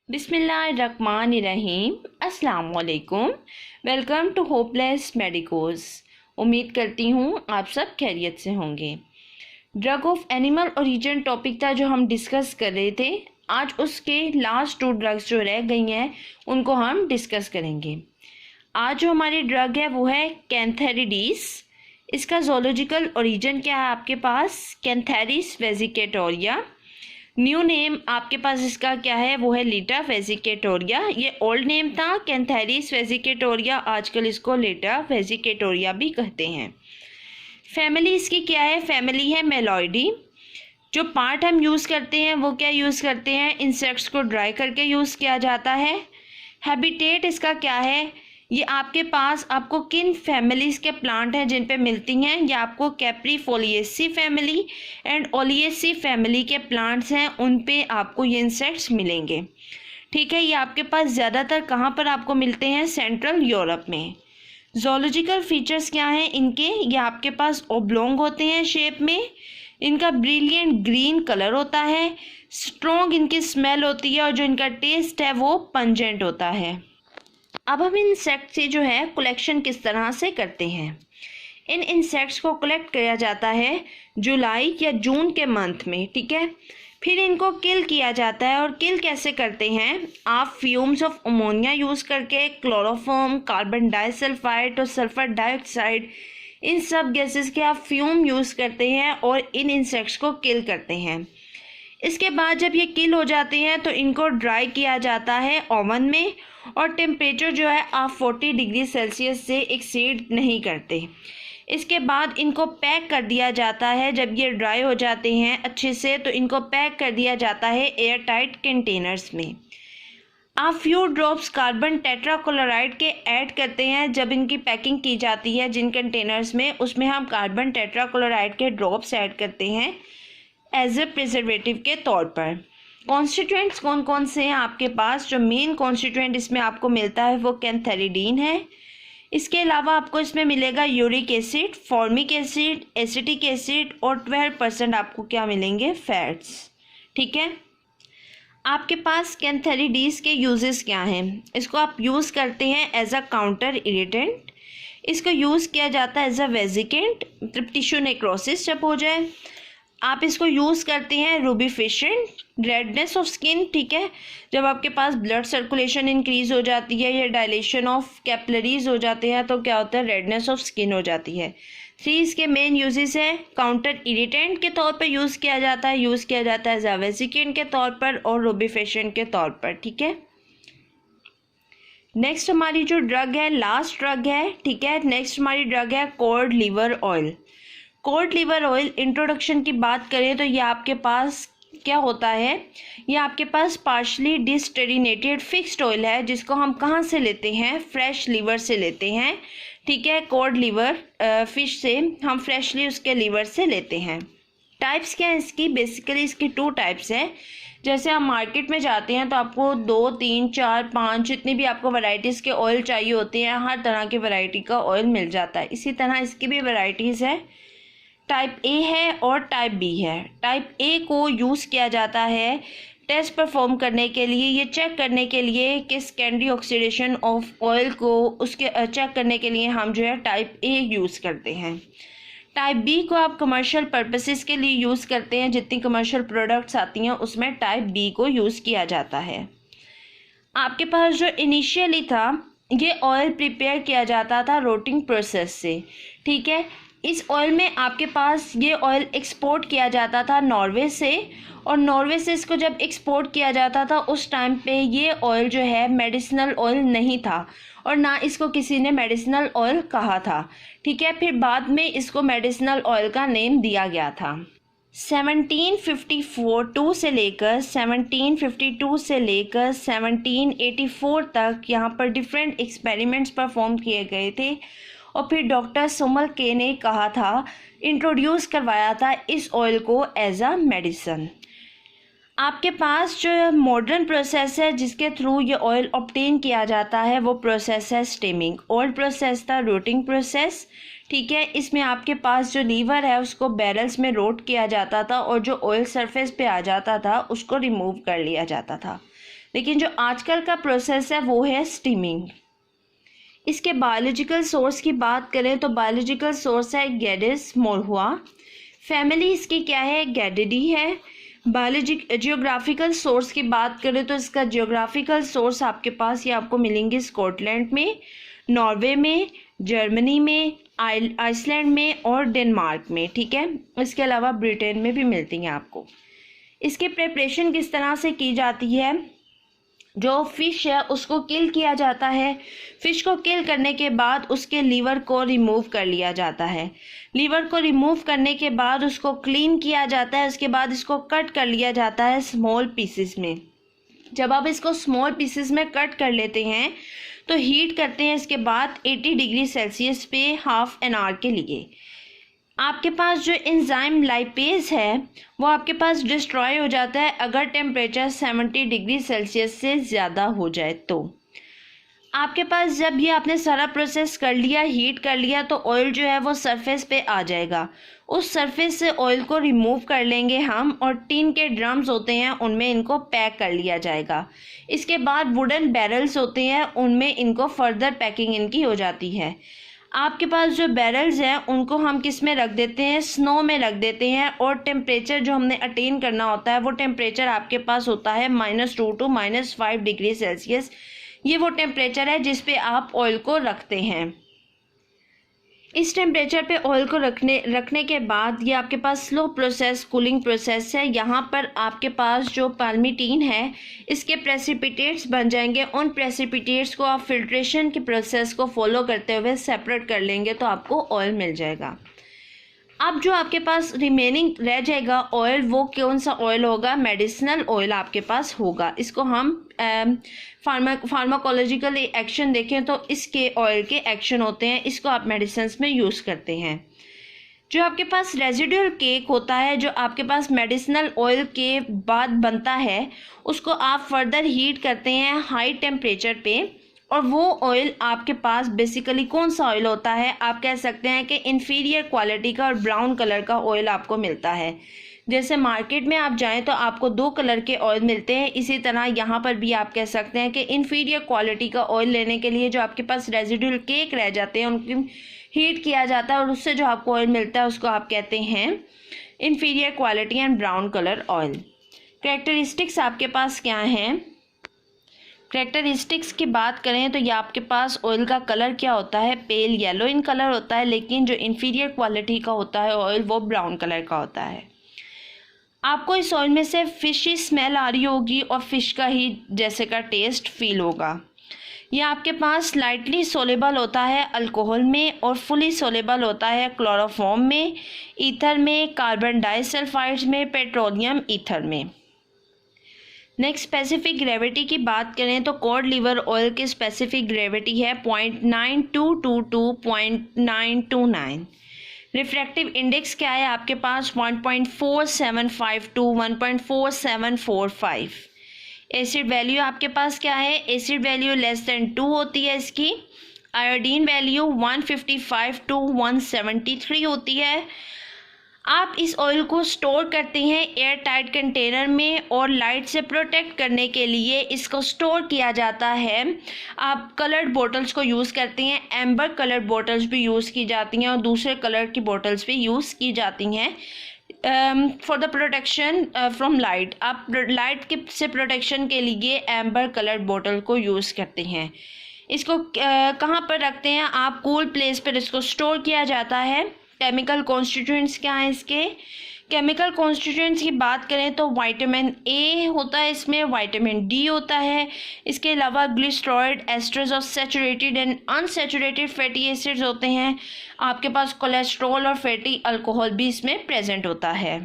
बिस्मिल्लाहिर्रहमानिर्रहीम। अस्सलाम वालेकुम। Welcome to Hopeless Medicos. उम्मीद करती हूँ आप सब खैरियत से होंगे। Drug of animal origin topic था जो हम डिस्कस कर रहे थे। आज उसके लास्ट 2 ड्रग्स जो रह गई हैं उनको हम डिस्कस करेंगे। आज जो हमारी ड्रग है वो है कैंथेरिडीस। इसका जोलॉजिकल ओरिजिन क्या है आपके पास? कैंथेरिस वेजिकेटोरिया। न्यू नेम आपके पास इसका क्या है? वो है लीटा वेजिकेटोरिया। ये ओल्ड नेम था कैंथेरिस वेजिकेटोरिया, आजकल इसको लीटा वेजिकेटोरिया भी कहते हैं। फैमिली इसकी क्या है? फैमिली है मेलॉइडी। जो पार्ट हम यूज़ करते हैं वो क्या यूज़ करते हैं? इंसेक्ट्स को ड्राई करके यूज़ किया जाता है। हैबिटेट इसका क्या है? ये आपके पास आपको किन फैमिलीज़ के प्लांट हैं जिन पे मिलती हैं? ये आपको कैप्रीफोलिएसी फैमिली एंड ओलिएसी फैमिली के प्लांट्स हैं, उन पे आपको ये इंसेक्ट्स मिलेंगे। ठीक है, ये आपके पास ज़्यादातर कहाँ पर आपको मिलते हैं? सेंट्रल यूरोप में। जोलॉजिकल फीचर्स क्या हैं इनके? ये आपके पास ओब्लोंग होते हैं शेप में, इनका ब्रिलियंट ग्रीन कलर होता है, स्ट्रॉन्ग इनकी स्मेल होती है और जो इनका टेस्ट है वो पंजेंट होता है। अब हम इंसेक्ट से जो है कलेक्शन किस तरह से करते हैं। इन इंसेक्ट्स को कलेक्ट किया जाता है जुलाई या जून के मंथ में, ठीक है। फिर इनको किल किया जाता है। और किल कैसे करते हैं? आप फ्यूम्स ऑफ अमोनिया यूज़ करके, क्लोरोफॉर्म, कार्बन डाइसल्फाइड और सल्फर डाइऑक्साइड, इन सब गैसेस के आप फ्यूम यूज़ करते हैं और इन इंसेक्ट्स को किल करते हैं। इसके बाद जब ये किल हो जाते हैं तो इनको ड्राई किया जाता है ओवन में, और टेम्परेचर जो है आप 40 डिग्री सेल्सियस से एक्सीड नहीं करते। इसके बाद इनको पैक कर दिया जाता है। जब ये ड्राई हो जाते हैं अच्छे से तो इनको पैक कर दिया जाता है एयर टाइट कंटेनर्स में। आप फ्यू ड्रॉप्स कार्बन टेट्राक्लोराइड के ऐड करते हैं जब इनकी पैकिंग की जाती है जिन कंटेनर्स में, उसमें हम कार्बन टेट्राक्लोराइड के ड्रॉप्स ऐड करते हैं एज ए प्रिजर्वेटिव के तौर पर। कॉन्स्टिट्यूएंट्स कौन कौन से हैं आपके पास? जो मेन कॉन्स्टिट्यूएंट इसमें आपको मिलता है वो कैंथेरिडीन है। इसके अलावा आपको इसमें मिलेगा uric acid, formic acid, acetic acid और 12% आपको क्या मिलेंगे? फैट्स। ठीक है, आपके पास कैंथेरिडीस के यूजेस क्या हैं? इसको आप यूज़ करते हैं एज अ काउंटर इरिटेंट। इसको यूज़ किया जाता है एज अ वेजिकेंट, टिश्यू नेक्रोसिस जब हो जाए। आप इसको यूज़ करते हैं रूबिफिशेंट, रेडनेस ऑफ स्किन, ठीक है, जब आपके पास ब्लड सर्कुलेशन इंक्रीज हो जाती है या डायलेशन ऑफ कैपिलरीज हो जाते हैं तो क्या होता है? रेडनेस ऑफ स्किन हो जाती है। 3 इसके मेन यूजेस है। काउंटर इरिटेंट के तौर पर यूज़ किया जाता है एज अ वेजिकेंट के तौर पर और रूबिफिशेंट के तौर पर। ठीक है, नेक्स्ट हमारी जो ड्रग है, लास्ट ड्रग है, ठीक है, नेक्स्ट हमारी ड्रग है cod liver oil. Cod liver oil introduction की बात करें तो ये आपके पास क्या होता है? ये आपके पास पार्शली डिस्टेरिनेटेड फिक्स्ड ऑयल है जिसको हम कहाँ से लेते हैं? फ्रेश लिवर से लेते हैं। ठीक है, कॉड लिवर फिश से हम फ्रेशली उसके लिवर से लेते हैं। टाइप्स क्या है इसकी? बेसिकली इसकी 2 टाइप्स हैं। जैसे हम मार्केट में जाते हैं तो आपको 2, 3, 4, 5 जितनी भी आपको वैरायटीज़ के ऑयल चाहिए होते हैं, हर तरह की वैरायटी का ऑयल मिल जाता है। इसी तरह इसकी भी वैरायटीज़ है। टाइप ए है और टाइप बी है। टाइप ए को यूज़ किया जाता है टेस्ट परफॉर्म करने के लिए, ये चेक करने के लिए कि सेकेंडरी ऑक्सीडेशन ऑफ ऑयल को उसके चेक करने के लिए हम जो है टाइप ए यूज़ करते हैं। टाइप बी को आप कमर्शियल पर्पसेस के लिए यूज़ करते हैं। जितनी कमर्शियल प्रोडक्ट्स आती हैं उसमें टाइप बी को यूज़ किया जाता है। आपके पास जो इनिशियली था ये ऑयल प्रिपेयर किया जाता था रोटिंग प्रोसेस से। ठीक है, इस ऑयल में आपके पास ये ऑयल एक्सपोर्ट किया जाता था नॉर्वे से, और नॉर्वे से इसको जब एक्सपोर्ट किया जाता था उस टाइम पे ये ऑयल जो है मेडिसिनल ऑयल नहीं था और ना इसको किसी ने मेडिसिनल ऑयल कहा था। ठीक है, फिर बाद में इसको मेडिसिनल ऑयल का नेम दिया गया था। 1752 से लेकर 1784 तक यहाँ पर डिफरेंट एक्सपेरिमेंट्स परफॉर्म किए गए थे और फिर डॉक्टर सुमल के ने कहा था, इंट्रोड्यूस करवाया था इस ऑयल को एज अ मेडिसन। आपके पास जो मॉडर्न प्रोसेस है जिसके थ्रू ये ऑयल ऑब्टेन किया जाता है वो प्रोसेस है स्टीमिंग। ओल्ड प्रोसेस था रोटिंग प्रोसेस। ठीक है, इसमें आपके पास जो लीवर है उसको बैरल्स में रोट किया जाता था और जो ऑयल सरफेस पे आ जाता था उसको रिमूव कर लिया जाता था। लेकिन जो आजकल का प्रोसेस है वो है स्टीमिंग। इसके बायोलॉजिकल सोर्स की बात करें तो बायोलॉजिकल सोर्स है गेडिस मोरहुआ। फैमिली इसकी क्या है, गेडिडी है। जियोग्राफिकल सोर्स की बात करें तो इसका जियोग्राफिकल सोर्स आपके पास ये आपको मिलेंगे स्कॉटलैंड में, नॉर्वे में, जर्मनी में, आइसलैंड में और डेनमार्क में, ठीक है। इसके अलावा ब्रिटेन में भी मिलती हैं आपको। इसकी प्रिपरेशन किस तरह से की जाती है, जो फ़िश है उसको किल किया जाता है। फ़िश को किल करने के बाद उसके लीवर को रिमूव कर लिया जाता है। लीवर को रिमूव करने के बाद उसको क्लीन किया जाता है। उसके बाद इसको कट कर लिया जाता है स्मॉल पीसेस में। जब आप इसको स्मॉल पीसेस में कट कर लेते हैं तो हीट करते हैं इसके बाद 80 डिग्री सेल्सियस पे हाफ एन आवर के लिए। आपके पास जो एंजाइम लाइपेज है वो आपके पास डिस्ट्रॉय हो जाता है अगर टेम्परेचर 70 डिग्री सेल्सियस से ज़्यादा हो जाए तो। आपके पास जब ये आपने सारा प्रोसेस कर लिया, हीट कर लिया, तो ऑयल जो है वो सरफेस पे आ जाएगा। उस सरफेस से ऑयल को रिमूव कर लेंगे हम और टीन के ड्रम्स होते हैं उनमें इनको पैक कर लिया जाएगा। इसके बाद वुडन बैरल्स होते हैं उनमें इनको फर्दर पैकिंग इनकी हो जाती है। आपके पास जो बैरल्स हैं उनको हम किस में रख देते हैं, स्नो में रख देते हैं और टेम्परेचर जो हमने अटेन करना होता है वो टेम्परेचर आपके पास होता है -2 to -5 डिग्री सेल्सियस। ये वो टेम्परेचर है जिस पे आप ऑयल को रखते हैं। इस टेम्परेचर पे ऑयल को रखने के बाद ये आपके पास स्लो प्रोसेस कूलिंग प्रोसेस है। यहाँ पर आपके पास जो पाल्मिटीन है इसके प्रेसिपिटेट्स बन जाएंगे। उन प्रेसिपिटेट्स को आप फिल्ट्रेशन के प्रोसेस को फॉलो करते हुए सेपरेट कर लेंगे तो आपको ऑयल मिल जाएगा। अब जो आपके पास रिमेनिंग रह जाएगा ऑयल, वो कौन सा ऑयल होगा, मेडिसिनल ऑयल आपके पास होगा। इसको हम फार्माकोलॉजिकल एक्शन देखें तो इसके ऑयल के एक्शन होते हैं, इसको आप मेडिसिन में यूज़ करते हैं। जो आपके पास रेजिडुअल केक होता है जो आपके पास मेडिसिनल ऑयल के बाद बनता है, उसको आप फर्दर हीट करते हैं हाई टेम्परेचर पे और वो ऑयल आपके पास बेसिकली कौन सा ऑयल होता है, आप कह सकते हैं कि इन्फीरियर क्वालिटी का और ब्राउन कलर का ऑयल आपको मिलता है। जैसे मार्केट में आप जाएं तो आपको 2 कलर के ऑयल मिलते हैं, इसी तरह यहाँ पर भी आप कह सकते हैं कि इन्फीरियर क्वालिटी का ऑयल लेने के लिए जो आपके पास रेजिडुअल केक रह जाते हैं उनकी हीट किया जाता है और उससे जो आपको ऑयल मिलता है उसको आप कहते हैं inferior quality and brown colour oil. Characteristics आपके पास क्या हैं, कैरेक्टरिस्टिक्स की बात करें तो ये आपके पास ऑयल का कलर क्या होता है, पेल येलो इन कलर होता है, लेकिन जो इन्फीरियर क्वालिटी का होता है ऑयल वो ब्राउन कलर का होता है। आपको इस ऑयल में से फिशी स्मेल आ रही होगी और फिश का ही जैसे का टेस्ट फील होगा। ये आपके पास लाइटली सोलेबल होता है अल्कोहल में और फुली सोलेबल होता है क्लोरोफॉर्म में, ईथर में, कार्बन डाइसल्फाइड में, पेट्रोलियम ईथर में। नेक्स्ट स्पेसिफिक ग्रेविटी की बात करें तो कॉड लिवर ऑयल की स्पेसिफिक ग्रेविटी है 0.9222 to 0.929। रिफ्रैक्टिव इंडेक्स क्या है आपके पास 1.4752 to 1.4745। एसिड वैल्यू आपके पास क्या है, एसिड वैल्यू <2 होती है इसकी। आयोडीन वैल्यू 155 to 173 होती है। आप इस ऑयल को स्टोर करते हैं एयर टाइट कंटेनर में और लाइट से प्रोटेक्ट करने के लिए इसको स्टोर किया जाता है। आप कलर्ड बोटल्स को यूज़ करते हैं, एम्बर कलर्ड बोटल्स भी यूज़ की जाती हैं और दूसरे कलर की बोटल्स भी यूज़ की जाती हैं for the protection from light. आप लाइट के से प्रोटेक्शन के लिए एम्बर कलर्ड बोटल को यूज़ करते हैं। इसको कहाँ पर रखते हैं आप, कूल प्लेस पर इसको स्टोर किया जाता है। केमिकल कॉन्स्टिट्यूएंट्स क्या हैं इसके, केमिकल कॉन्स्टिट्यूएंट्स की बात करें तो विटामिन ए होता है इसमें, विटामिन डी होता है, इसके अलावा glyceride, esters of saturated and unsaturated fatty acids होते हैं। आपके पास कोलेस्ट्रॉल और फैटी अल्कोहल भी इसमें प्रेजेंट होता है।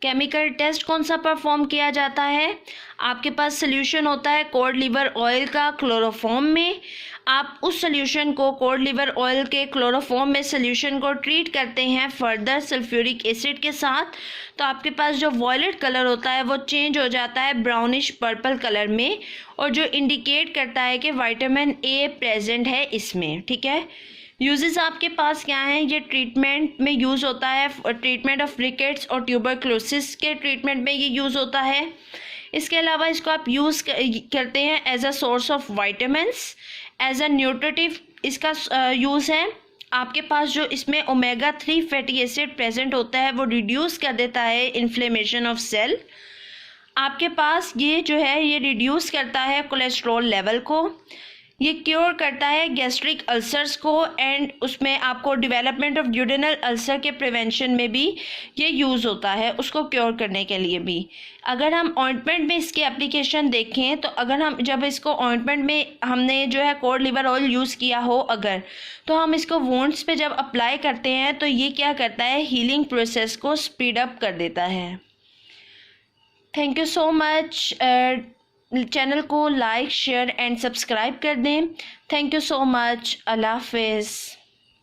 केमिकल टेस्ट कौन सा परफॉर्म किया जाता है, आपके पास सोल्यूशन होता है कॉड लिवर ऑयल का क्लोरोफॉर्म में। आप उस सोल्यूशन को कॉड लिवर ऑयल के क्लोरोफॉर्म में सोल्यूशन को ट्रीट करते हैं फर्दर सल्फ्यूरिक एसिड के साथ, तो आपके पास जो वॉयलेट कलर होता है वो चेंज हो जाता है ब्राउनिश पर्पल कलर में, और जो इंडिकेट करता है कि विटामिन ए प्रेजेंट है इसमें। ठीक है, यूजेस आपके पास क्या हैं, ये ट्रीटमेंट में यूज़ होता है, ट्रीटमेंट ऑफ रिकेट्स और ट्यूबरक्लोसिस के ट्रीटमेंट में ये यूज़ होता है। इसके अलावा इसको आप यूज़ करते हैं as a source of vitamins, as a nutritive इसका यूज़ है। आपके पास जो इसमें ओमेगा 3 फैटी एसिड प्रेजेंट होता है वो रिड्यूस कर देता है इन्फ्लेमेशन ऑफ सेल। आपके पास ये जो है ये रिड्यूस करता है कोलेस्ट्रॉल लेवल को, ये क्योर करता है गैस्ट्रिक अल्सर्स को, एंड उसमें आपको डेवलपमेंट ऑफ ड्यूडेनल अल्सर के प्रिवेंशन में भी ये यूज़ होता है, उसको क्योर करने के लिए भी। अगर हम ऑइंटमेंट में इसकी एप्लीकेशन देखें तो अगर हम जब इसको ऑइंटमेंट में हमने जो है कॉड लिवर ऑयल यूज़ किया हो अगर, तो हम इसको वुंड्स पे जब अप्लाई करते हैं तो ये क्या करता है, हीलिंग प्रोसेस को स्पीड अप कर देता है। Thank you so much. Channel को लाइक शेयर एंड सब्सक्राइब कर दें। Thank you so much. अल्लाह हाफिज़।